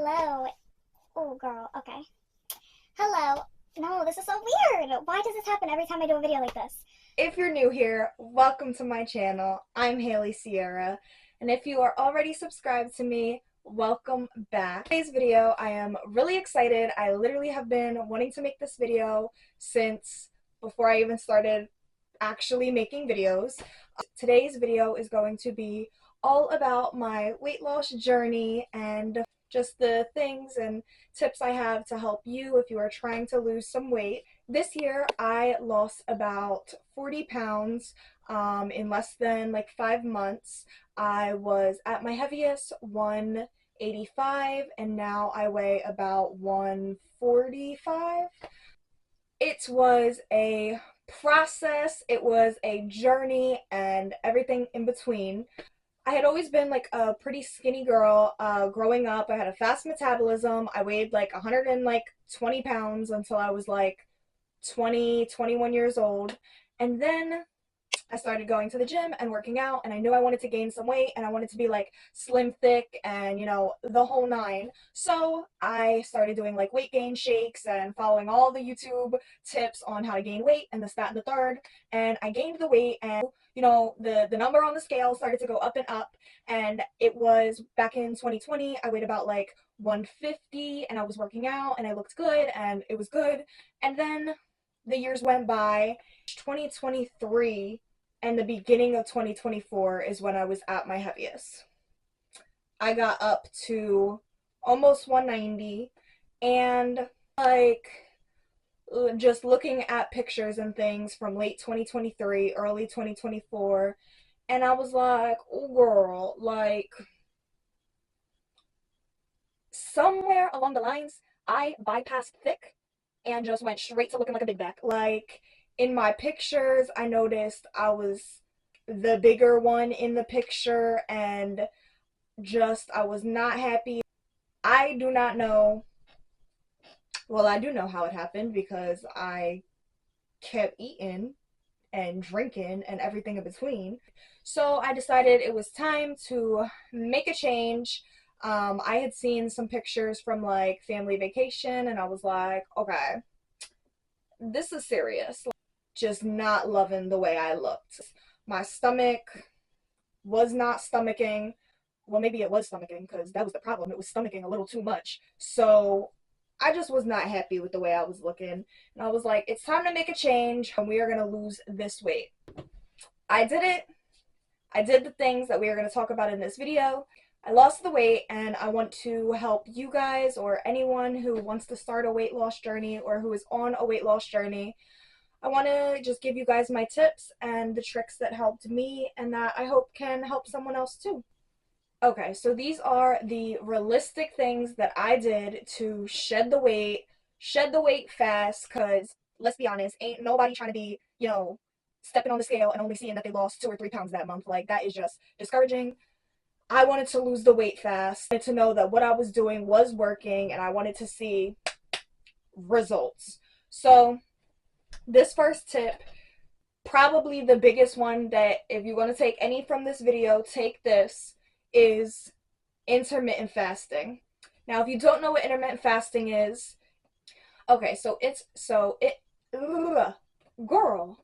Hello. Oh, girl. Okay. Hello. No, this is so weird. Why does this happen every time I do a video like this? If you're new here, welcome to my channel. I'm Haley Sierra, and if you are already subscribed to me, welcome back. Today's video, I am really excited. I literally have been wanting to make this video since before I even started actually making videos. Today's video is going to be all about my weight loss journey and just the things and tips I have to help you if you are trying to lose some weight. This year I lost about 40 pounds in less than like 5 months. I was at my heaviest 185 and now I weigh about 145. It was a process, it was a journey, and everything in between. I had always been like a pretty skinny girl growing up. I had a fast metabolism. I weighed like 120 pounds until I was like 20, 21 years old. And then I started going to the gym and working out, and I knew I wanted to gain some weight and I wanted to be like slim, thick, and the whole nine. So I started doing like weight gain shakes and following all the YouTube tips on how to gain weight and this, that, and the third. And I gained the weight, and the number on the scale started to go up and up. And it was back in 2020, I weighed about like 150 and I was working out and I looked good and it was good. And then the years went by. 2023 and the beginning of 2024 is when I was at my heaviest. I got up to almost 190, and like just looking at pictures and things from late 2023, early 2024, and I was like, oh girl, like somewhere along the lines I bypassed thick and just went straight to looking like a big back. Like in my pictures, I noticed I was the bigger one in the picture, and just I was not happy. I do not know. Well, I do know how it happened because I kept eating and drinking and everything in between. So I decided it was time to make a change. I had seen some pictures from like family vacation, and I was like, okay, this is serious. Just not loving the way I looked. My stomach was not stomaching. Well, maybe it was stomaching because that was the problem. It was stomaching a little too much. So I just was not happy with the way I was looking. And I was like, it's time to make a change and we are going to lose this weight. I did it. I did the things that we are going to talk about in this video. I lost the weight, and I want to help you guys or anyone who wants to start a weight loss journey or who is on a weight loss journey. I want to just give you guys my tips and the tricks that helped me and that I hope can help someone else too. Okay, so these are the realistic things that I did to shed the weight fast, because let's be honest, ain't nobody trying to be, stepping on the scale and only seeing that they lost 2 or 3 pounds that month. Like, that is just discouraging. I wanted to lose the weight fast. I wanted to know that what I was doing was working, and I wanted to see results. So, this first tip, probably the biggest one, that if you're going to take any from this video, take this, is intermittent fasting. Now, if you don't know what intermittent fasting is, okay, girl.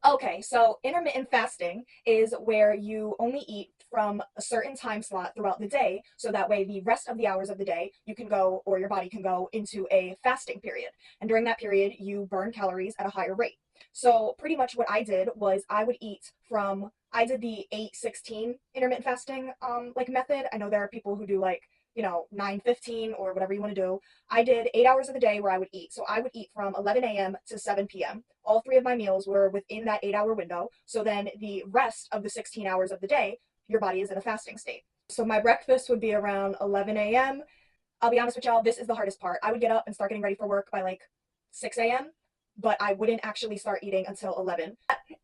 Okay, so intermittent fasting is where you only eat from a certain time slot throughout the day, so that way the rest of the hours of the day you can go, or your body can go into a fasting period. And during that period, you burn calories at a higher rate. So pretty much what I did was I did the 8-16 intermittent fasting like method. I know there are people who do like 9-15 or whatever you want to do. I did 8 hours of the day where I would eat. So I would eat from 11 a.m. to 7 p.m. All three of my meals were within that 8 hour window. So then the rest of the 16 hours of the day, your body is in a fasting state. So my breakfast would be around 11 a.m. I'll be honest with y'all, this is the hardest part. I would get up and start getting ready for work by like 6 a.m., but I wouldn't actually start eating until 11.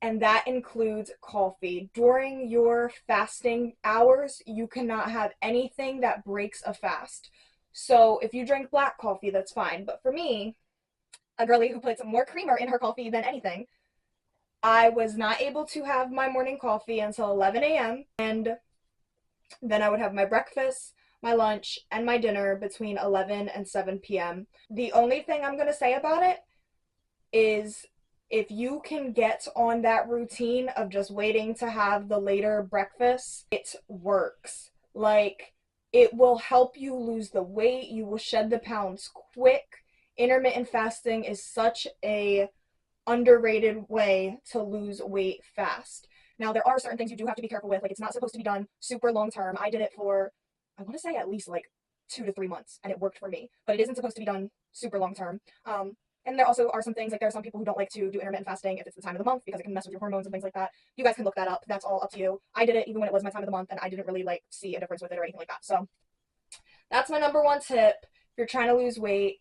And that includes coffee. During your fasting hours, you cannot have anything that breaks a fast. So if you drink black coffee, that's fine. But for me, a girlie who puts more creamer in her coffee than anything, I was not able to have my morning coffee until 11 a.m. And then I would have my breakfast. my lunch, and my dinner between 11 and 7 p.m. The only thing I'm going to say about it is if you can get on that routine of just waiting to have the later breakfast, it works. Like, it will help you lose the weight, you will shed the pounds quick. Intermittent fasting is such a underrated way to lose weight fast. Now, there are certain things you do have to be careful with. Like, it's not supposed to be done super long term. I did it for, I want to say, at least like 2 to 3 months, and it worked for me. But it isn't supposed to be done super long term. And there also are some things, like there are some people who don't like to do intermittent fasting if it's the time of the month because it can mess with your hormones and things like that. You guys can look that up. That's all up to you. I did it even when it was my time of the month, and I didn't really like see a difference with it or anything like that. So that's my number one tip. If you're trying to lose weight,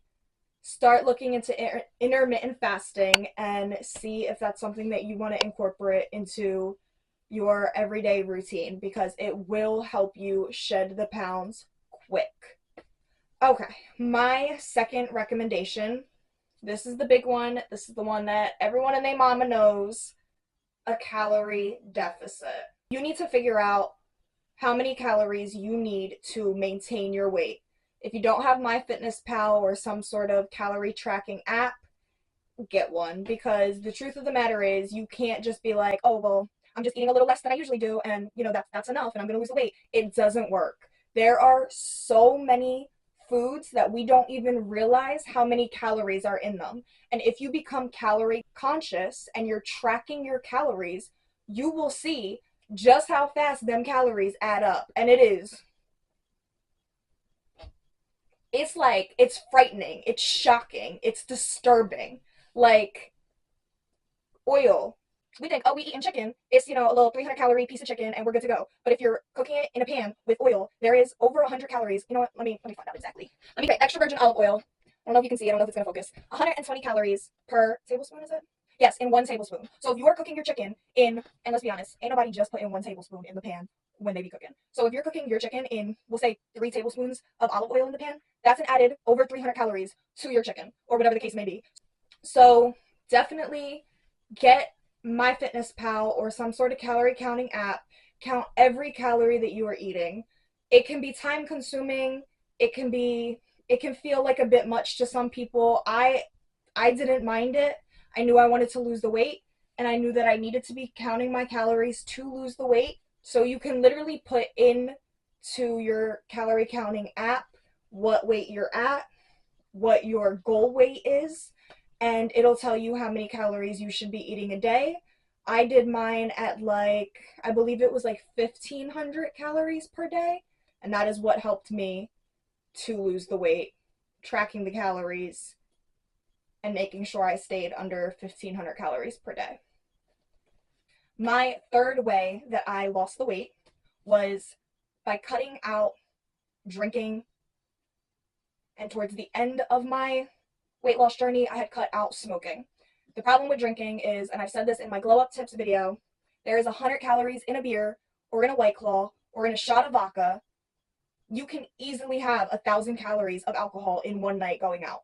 start looking into intermittent fasting and see if that's something that you want to incorporate into your everyday routine, because it will help you shed the pounds quick. Okay, my second recommendation, this is the big one. This is the one that everyone and their mama knows: a calorie deficit. You need to figure out how many calories you need to maintain your weight. If you don't have MyFitnessPal or some sort of calorie tracking app, get one, because the truth of the matter is you can't just be like, oh, well, I'm just eating a little less than I usually do, and that's enough, and I'm gonna lose the weight. It doesn't work. There are so many foods that we don't even realize how many calories are in them. And if you become calorie conscious and you're tracking your calories, you will see just how fast them calories add up. And it's frightening, it's shocking, it's disturbing. Like, oil. We think, oh, we eating chicken, it's, a little 300-calorie piece of chicken and we're good to go. But if you're cooking it in a pan with oil, there is over 100 calories. You know what? Let me find out exactly. Let me get extra virgin olive oil. I don't know if you can see, I don't know if it's going to focus. 120 calories per tablespoon, is it? Yes, in 1 tablespoon. So if you are cooking your chicken in, and let's be honest, ain't nobody just putting 1 tablespoon in the pan when they be cooking. So if you're cooking your chicken in, we'll say 3 tablespoons of olive oil in the pan, that's an added over 300 calories to your chicken, or whatever the case may be. So definitely get MyFitnessPal or some sort of calorie counting app. Count every calorie that you are eating. It can be time consuming. It can feel like a bit much to some people. I didn't mind it. I knew I wanted to lose the weight, and I knew that I needed to be counting my calories to lose the weight. So you can literally put in to your calorie counting app what weight you're at, what your goal weight is, and it'll tell you how many calories you should be eating a day. I did mine at I believe it was 1,500 calories per day, and that is what helped me to lose the weight, tracking the calories and making sure I stayed under 1,500 calories per day. My third way that I lost the weight was by cutting out drinking, and towards the end of my weight loss journey, I had cut out smoking. The problem with drinking is, and I've said this in my glow up tips video, there is 100 calories in a beer or in a White Claw or in a shot of vodka. You can easily have 1,000 calories of alcohol in one night going out.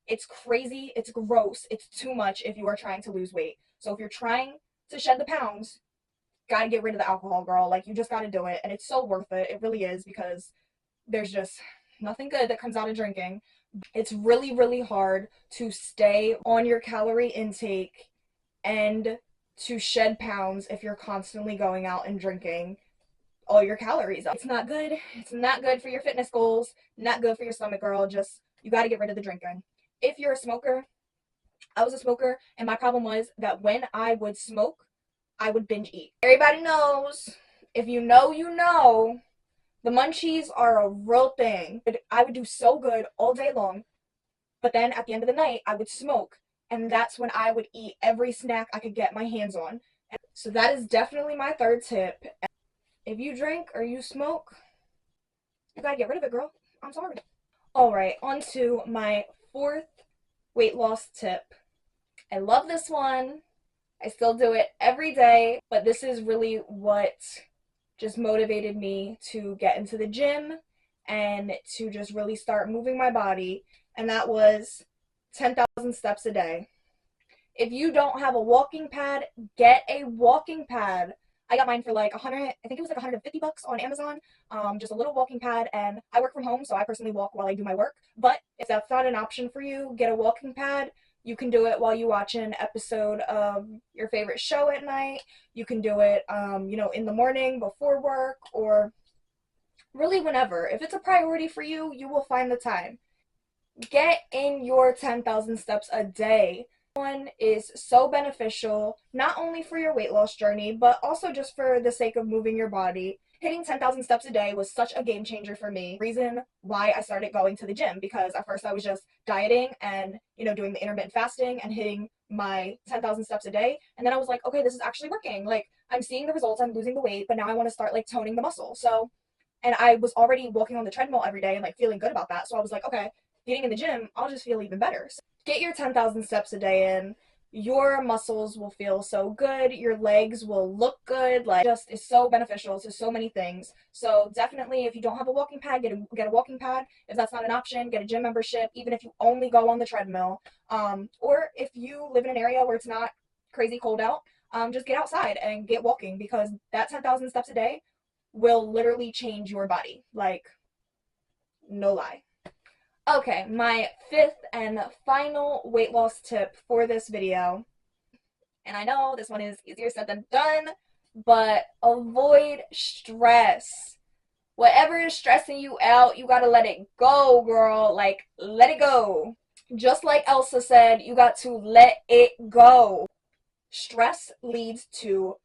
It's crazy, it's gross, it's too much if you are trying to lose weight. So if you're trying to shed the pounds, gotta get rid of the alcohol, girl. You just gotta do it, and it's so worth it. It really is, because there's just nothing good that comes out of drinking. It's really, really hard to stay on your calorie intake and to shed pounds if you're constantly going out and drinking all your calories up. It's not good. It's not good for your fitness goals, not good for your stomach, girl. Just, you got to get rid of the drinking. If you're a smoker, I was a smoker, and my problem was that when I would smoke, I would binge eat. Everybody knows, if you know, you know, the munchies are a real thing. I would do so good all day long, but then at the end of the night, I would smoke, and that's when I would eat every snack I could get my hands on. So that is definitely my third tip. If you drink or you smoke, you gotta get rid of it, girl. I'm sorry. All right, on to my fourth weight loss tip. I love this one. I still do it every day, but this is really what just motivated me to get into the gym and to just really start moving my body, and that was 10,000 steps a day. If you don't have a walking pad, get a walking pad. I got mine for like 100, I think it was like 150 bucks on Amazon. Just a little walking pad, and I work from home, so I personally walk while I do my work. But if that's not an option for you, get a walking pad. You can do it while you watch an episode of your favorite show at night. You can do it, in the morning before work, or really whenever. If it's a priority for you, you will find the time. Get in your 10,000 steps a day. One is so beneficial, not only for your weight loss journey, but also just for the sake of moving your body. Hitting 10,000 steps a day was such a game changer for me. Reason why I started going to the gym, because at first I was just dieting and, doing the intermittent fasting and hitting my 10,000 steps a day. And then I was like, okay, this is actually working. Like, I'm seeing the results, I'm losing the weight, but now I want to start like toning the muscle. So, and I was already walking on the treadmill every day and like feeling good about that. So I was like, okay, getting in the gym, I'll just feel even better. So get your 10,000 steps a day in. Your muscles will feel so good. Your legs will look good. Like, just is so beneficial to so many things. So definitely, if you don't have a walking pad, get a walking pad. If that's not an option, get a gym membership, even if you only go on the treadmill. Or if you live in an area where it's not crazy cold out, just get outside and get walking, because that 10,000 steps a day will literally change your body. Like, no lie. Okay, my fifth and final weight loss tip for this video, and I know this one is easier said than done, but avoid stress. Whatever is stressing you out, you gotta let it go, girl. Like, let it go. Just like Elsa said, you got to let it go. Stress leads to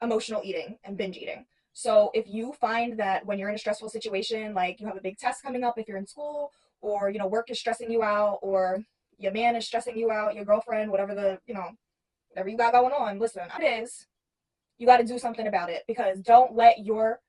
emotional eating and binge eating. So if you find that when you're in a stressful situation, like you have a big test coming up if you're in school, or work is stressing you out, or your man is stressing you out, your girlfriend, whatever whatever you got going on, listen, it is, you got to do something about it, because don't let your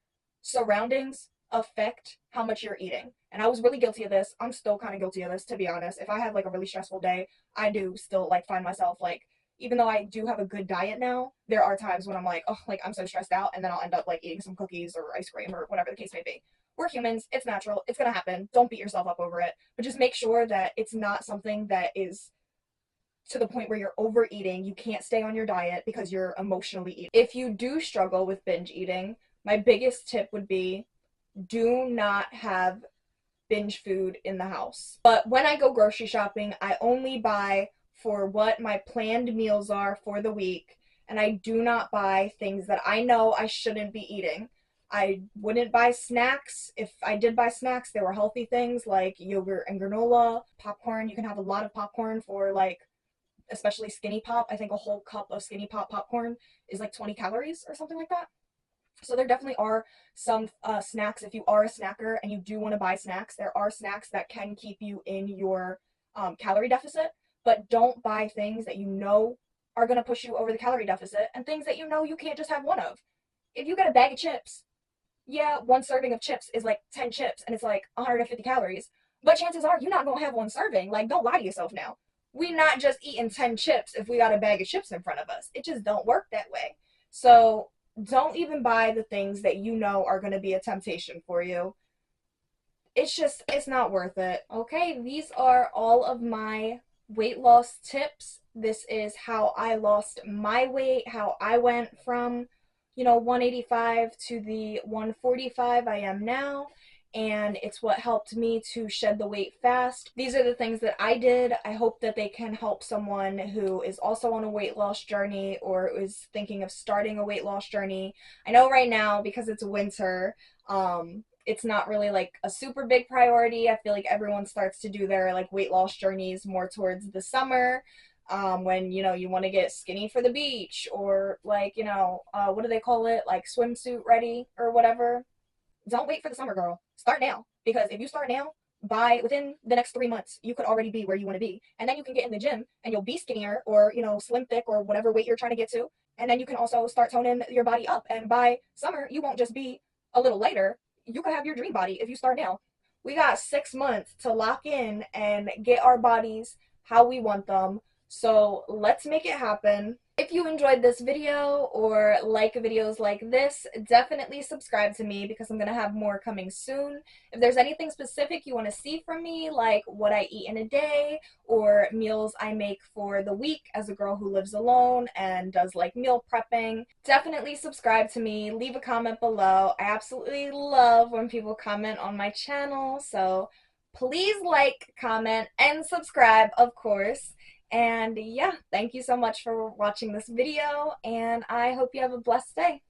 surroundings affect how much you're eating. And I was really guilty of this. I'm still kind of guilty of this, to be honest. If I have like a really stressful day, I do still like find myself like, even though I do have a good diet now, there are times when I'm like, oh, like I'm so stressed out, and then I'll end up like eating some cookies or ice cream or whatever the case may be. We're humans. It's natural. It's going to happen. Don't beat yourself up over it. But just make sure that it's not something that is to the point where you're overeating. You can't stay on your diet because you're emotionally eating. If you do struggle with binge eating, my biggest tip would be, do not have binge food in the house. But when I go grocery shopping, I only buy for what my planned meals are for the week, and I do not buy things that I know I shouldn't be eating. I wouldn't buy snacks. If I did buy snacks, they were healthy things like yogurt and granola, popcorn. You can have a lot of popcorn for like, especially Skinny Pop. I think a whole cup of Skinny Pop popcorn is like 20 calories or something like that. So there definitely are some snacks. If you are a snacker and you do want to buy snacks, there are snacks that can keep you in your calorie deficit, but don't buy things that you know are going to push you over the calorie deficit, and things that you know you can't just have one of. If you get a bag of chips, yeah, one serving of chips is like 10 chips and it's like 150 calories, but chances are you're not going to have one serving. Like, don't lie to yourself now. We're not just eating 10 chips if we got a bag of chips in front of us. It just don't work that way. So don't even buy the things that you know are going to be a temptation for you. It's not worth it. Okay, these are all of my weight loss tips. This is how I lost my weight, how I went from 185 to the 145 I am now, and it's what helped me to shed the weight fast. These are the things that I did. I hope that they can help someone who is also on a weight loss journey or is thinking of starting a weight loss journey. I know right now, because it's winter, it's not really like a super big priority. I feel like everyone starts to do their like weight loss journeys more towards the summer. When you want to get skinny for the beach, or like what do they call it, like swimsuit ready or whatever. Don't wait for the summer, girl. Start now, because if you start now, by within the next 3 months you could already be where you want to be, and then you can get in the gym and you'll be skinnier, or slim thick, or whatever weight you're trying to get to, and then you can also start toning your body up, and by summer you won't just be a little lighter. You could have your dream body if you start now. We got 6 months to lock in and get our bodies how we want them. So let's make it happen. If you enjoyed this video or like videos like this, definitely subscribe to me because I'm going to have more coming soon. If there's anything specific you want to see from me, like what I eat in a day or meals I make for the week as a girl who lives alone and does like meal prepping, definitely subscribe to me. Leave a comment below. I absolutely love when people comment on my channel, so please like, comment, and subscribe, of course. And yeah, thank you so much for watching this video, and I hope you have a blessed day.